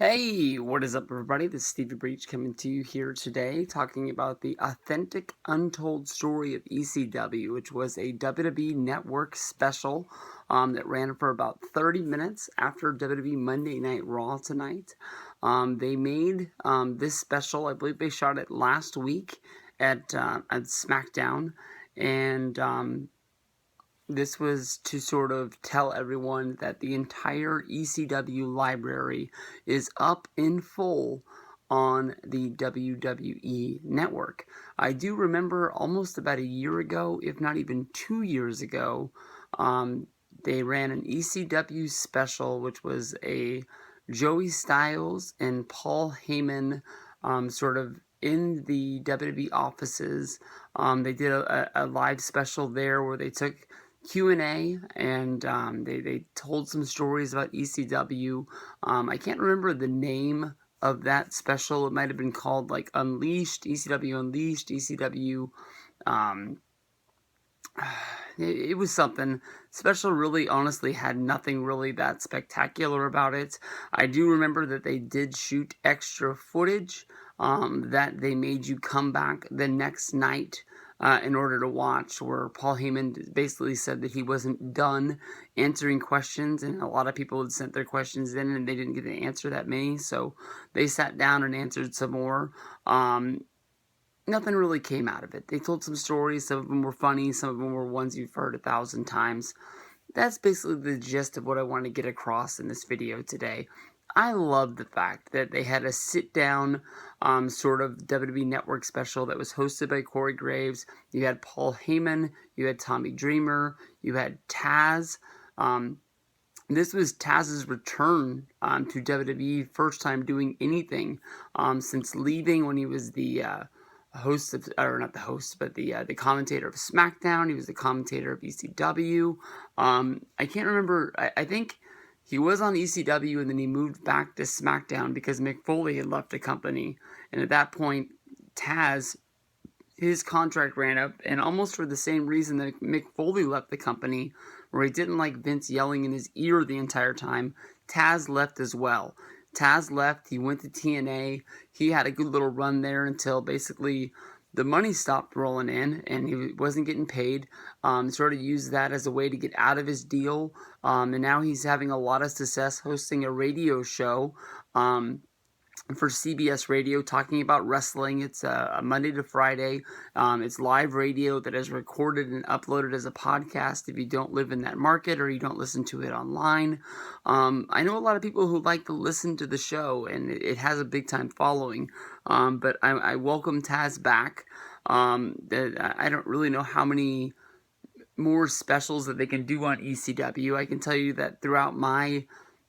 Hey, what is up, everybody? This is Stevie Breach coming to you here today, talking about the authentic, untold story of ECW, which was a WWE Network special that ran for about 30 minutes after WWE Monday Night Raw tonight. They made this special, I believe they shot it last week at SmackDown, and this was to sort of tell everyone that the entire ECW library is up in full on the WWE network. I do remember almost about a year ago, if not even 2 years ago, they ran an ECW special, which was a Joey Styles and Paul Heyman sort of in the WWE offices. They did a live special there where they took Q&A, and they told some stories about ECW. I can't remember the name of that special. It might have been called like Unleashed, ECW Unleashed, ECW. It was something. Special really honestly had nothing really that spectacular about it. I do remember that they did shoot extra footage that they made you come back the next night in order to watch, where Paul Heyman basically said that he wasn't done answering questions, and a lot of people had sent their questions in and they didn't get to answer that many, so they sat down and answered some more. Nothing really came out of it. They told some stories. Some of them were funny. Some of them were ones you've heard 1,000 times. That's basically the gist of what I want to get across in this video today. I love the fact that they had a sit-down sort of WWE Network special that was hosted by Corey Graves. You had Paul Heyman. You had Tommy Dreamer. You had Tazz. This was Tazz's return to WWE, first time doing anything since leaving when he was the host of, or not the host, but the commentator of SmackDown. He was the commentator of ECW. I can't remember. I think he was on ECW and then he moved back to SmackDown because Mick Foley had left the company. And at that point, Tazz, his contract ran up, and almost for the same reason that Mick Foley left the company, where he didn't like Vince yelling in his ear the entire time, Tazz left as well. Tazz left, he went to TNA, he had a good little run there until basically the money stopped rolling in and he wasn't getting paid. Sort of used that as a way to get out of his deal, and now he's having a lot of success hosting a radio show for CBS Radio talking about wrestling. It's a Monday to Friday. It's live radio that is recorded and uploaded as a podcast if you don't live in that market or you don't listen to it online. I know a lot of people who like to listen to the show, and it has a big time following, but I welcome Tazz back. I don't really know how many more specials that they can do on ECW. I can tell you that throughout my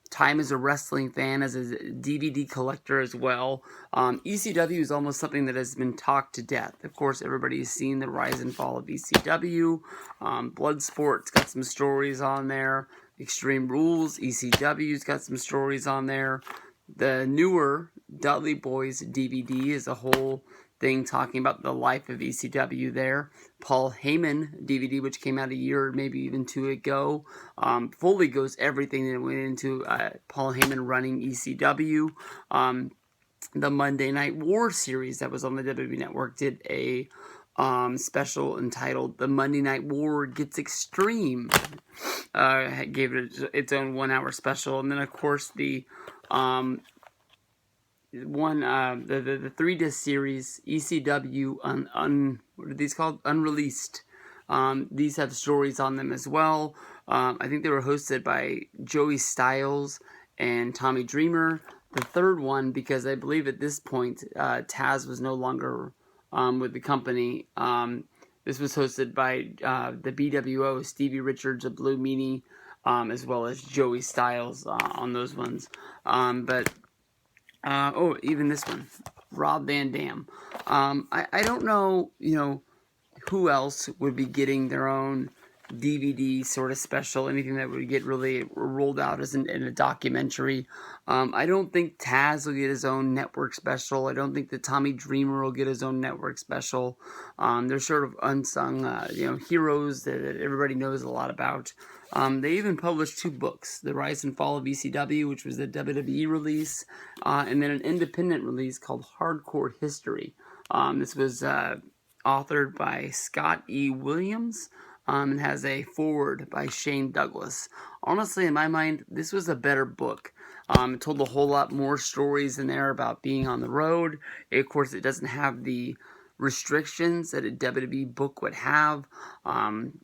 time as a wrestling fan, as a DVD collector as well, ECW is almost something that has been talked to death. Of course, everybody has seen the rise and fall of ECW. Bloodsport's got some stories on there. Extreme Rules, ECW's got some stories on there. The newer Dudley Boyz DVD is a whole thing talking about the life of ECW there. Paul Heyman DVD, which came out a year, maybe even 2 ago, fully goes everything that went into Paul Heyman running ECW. The Monday Night War series that was on the WWE Network did a special entitled "The Monday Night War Gets Extreme." Gave it its own 1-hour special, and then of course the the 3-disc series, ECW what are these called? Unreleased. These have stories on them as well. I think they were hosted by Joey Styles and Tommy Dreamer. The third one, because I believe at this point Tazz was no longer with the company. This was hosted by the BWO, Stevie Richards of Blue Meanie, as well as Joey Styles on those ones. Even this one, Rob Van Dam. I don't know, who else would be getting their own DVD sort of special, anything that would get really rolled out as in a documentary. I don't think Tazz will get his own network special. I don't think that Tommy Dreamer will get his own network special. They're sort of unsung, heroes that everybody knows a lot about. They even published 2 books, The Rise and Fall of ECW, which was the WWE release, and then an independent release called Hardcore History. This was authored by Scott E. Williams, and has a foreword by Shane Douglas. Honestly, in my mind, this was a better book. It told a whole lot more stories in there about being on the road. Of course, it doesn't have the restrictions that a WWE book would have.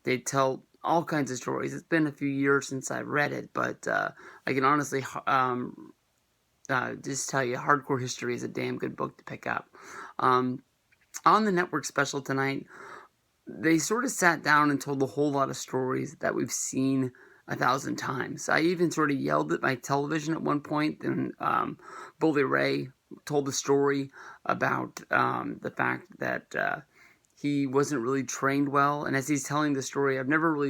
They tell all kinds of stories. It's been a few years since I read it, but I can honestly just tell you, Hardcore History is a damn good book to pick up. On the network special tonight, they sort of sat down and told a whole lot of stories that we've seen 1,000 times. I even sort of yelled at my television at one point, and Bully Ray told a story about the fact that he wasn't really trained well. And as he's telling the story,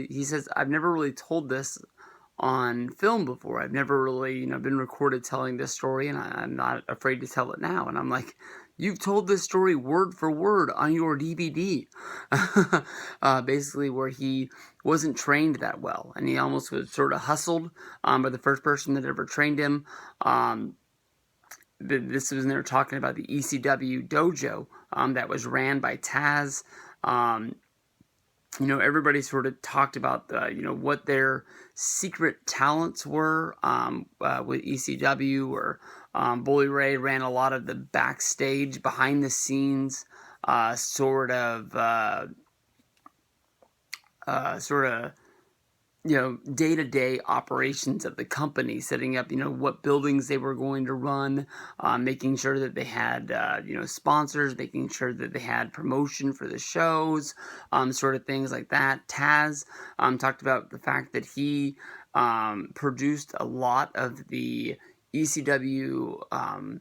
he says, I've never really told this on film before. I've never really, been recorded telling this story, and I'm not afraid to tell it now. And I'm like, you've told this story word for word on your DVD. Basically where he wasn't trained that well, and he almost was sort of hustled by the first person that ever trained him. This was when they were talking about the ECW dojo that was ran by Tazz. Everybody sort of talked about what their secret talents were with ECW, or Bully Ray ran a lot of the backstage, behind the scenes, day-to-day operations of the company, setting up, what buildings they were going to run, making sure that they had, sponsors, making sure that they had promotion for the shows, sort of things like that. Tazz talked about the fact that he produced a lot of the ECW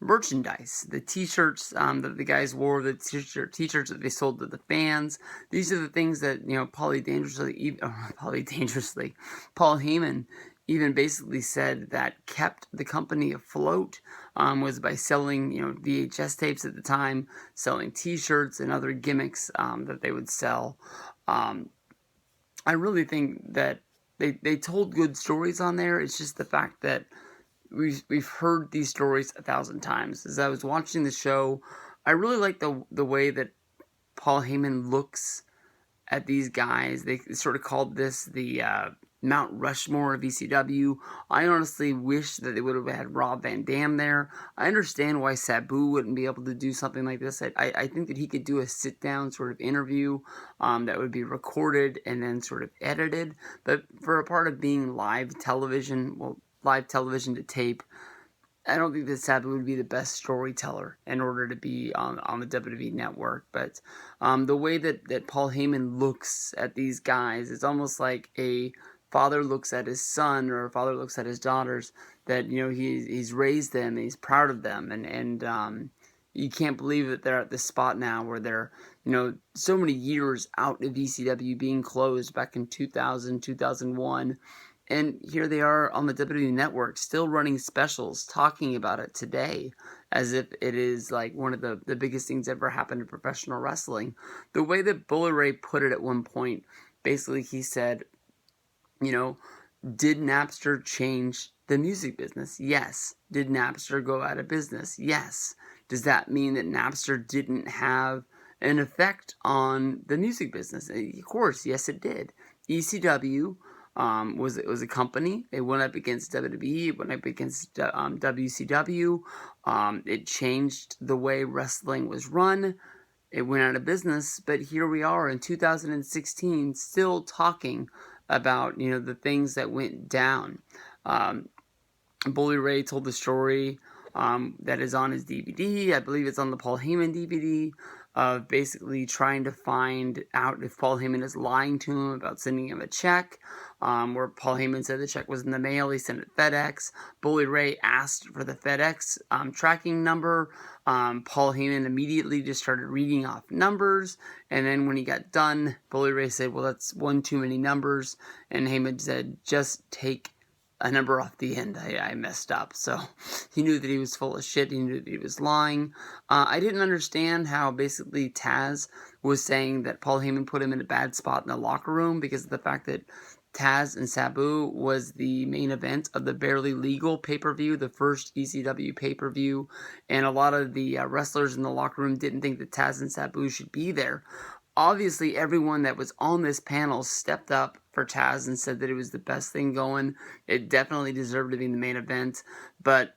merchandise, the t-shirts that the guys wore, the t-shirts that they sold to the fans. These are the things that Paul Heyman even basically said that kept the company afloat, was by selling VHS tapes at the time, selling t-shirts and other gimmicks that they would sell. I really think that they told good stories on there. It's just the fact that we've heard these stories 1,000 times. As I was watching the show, I really like the way that Paul Heyman looks at these guys. They sort of called this the Mount Rushmore of ECW. I honestly wish that they would have had Rob Van Dam there. I understand why Sabu wouldn't be able to do something like this. I think that he could do a sit-down sort of interview that would be recorded and then sort of edited. But for a part of being live television to tape, I don't think that Sabu would be the best storyteller in order to be on the WWE network. But the way that Paul Heyman looks at these guys, it's almost like a father looks at his son, or a father looks at his daughters, that he's raised them and he's proud of them, and you can't believe that they're at this spot now where they're so many years out of ECW being closed back in 2000, 2001. And here they are on the WWE Network, still running specials, talking about it today, as if it is like one of the biggest things ever happened in professional wrestling. The way that Bully Ray put it at one point, basically he said, did Napster change the music business? Yes. Did Napster go out of business? Yes. Does that mean that Napster didn't have an effect on the music business? Of course, yes it did. ECW was a company. They went up against WWE, it went up against WCW. It changed the way wrestling was run. It went out of business, but here we are in 2016 still talking about the things that went down. Bully Ray told the story that is on his DVD. I believe it's on the Paul Heyman DVD. of basically trying to find out if Paul Heyman is lying to him about sending him a check, where Paul Heyman said the check was in the mail, he sent it FedEx. Bully Ray asked for the FedEx tracking number. Paul Heyman immediately just started reading off numbers, and then when he got done, Bully Ray said, well, that's one too many numbers, and Heyman said, just take a number off the end. I messed up. So he knew that he was full of shit. He knew that he was lying. I didn't understand how basically Tazz was saying that Paul Heyman put him in a bad spot in the locker room because of the fact that Tazz and Sabu was the main event of the Barely Legal pay-per-view, the first ECW pay-per-view, and a lot of the wrestlers in the locker room didn't think that Tazz and Sabu should be there. Obviously, everyone that was on this panel stepped up for Tazz and said that it was the best thing going. It definitely deserved to be in the main event. But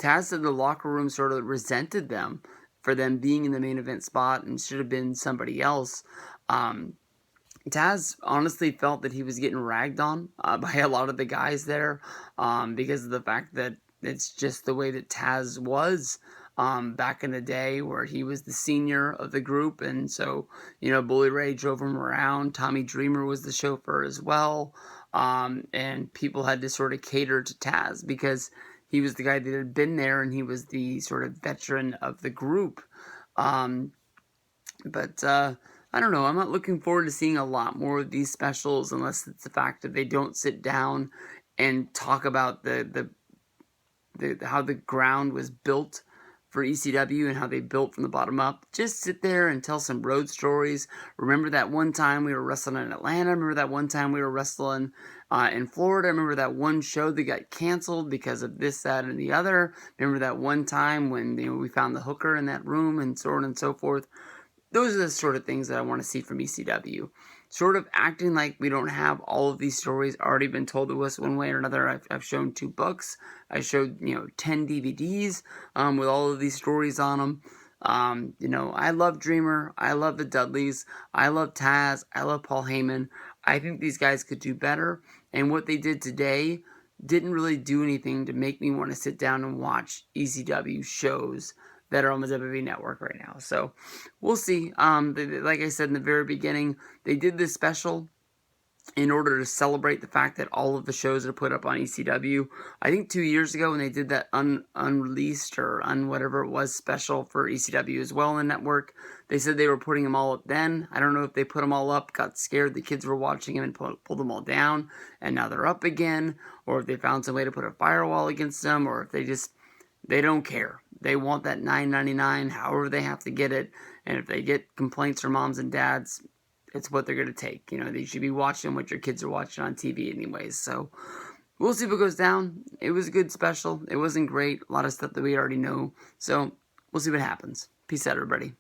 Tazz said the locker room sort of resented them for them being in the main event spot and should have been somebody else. Tazz honestly felt that he was getting ragged on by a lot of the guys there because of the fact that it's just the way that Tazz was. Back in the day where he was the senior of the group, and so, Bully Ray drove him around. Tommy Dreamer was the chauffeur as well, and people had to sort of cater to Tazz because he was the guy that had been there and he was the sort of veteran of the group. But I don't know, I'm not looking forward to seeing a lot more of these specials unless it's the fact that they don't sit down and talk about the how the ground was built for ECW and how they built from the bottom up. Just sit there and tell some road stories. Remember that one time we were wrestling in Atlanta? Remember that one time we were wrestling in Florida? Remember that one show that got canceled because of this, that, and the other? Remember that one time when we found the hooker in that room and so on and so forth? Those are the sort of things that I want to see from ECW. Sort of acting like we don't have all of these stories already been told to us one way or another. I've shown 2 books. I showed, 10 DVDs with all of these stories on them. I love Dreamer. I love the Dudleys. I love Tazz. I love Paul Heyman. I think these guys could do better. And what they did today didn't really do anything to make me want to sit down and watch ECW shows that are on the WWE Network right now. So we'll see. Like I said in the very beginning, they did this special in order to celebrate the fact that all of the shows are put up on ECW. I think 2 years ago when they did that unreleased or whatever it was special for ECW as well in the network, they said they were putting them all up then. I don't know if they put them all up, got scared the kids were watching them and pulled them all down, and now they're up again, or if they found some way to put a firewall against them, or if they don't care. They want that $9.99, however they have to get it. And if they get complaints from moms and dads, it's what they're going to take. They should be watching what your kids are watching on TV anyways. So we'll see what goes down. It was a good special. It wasn't great. A lot of stuff that we already know. So we'll see what happens. Peace out, everybody.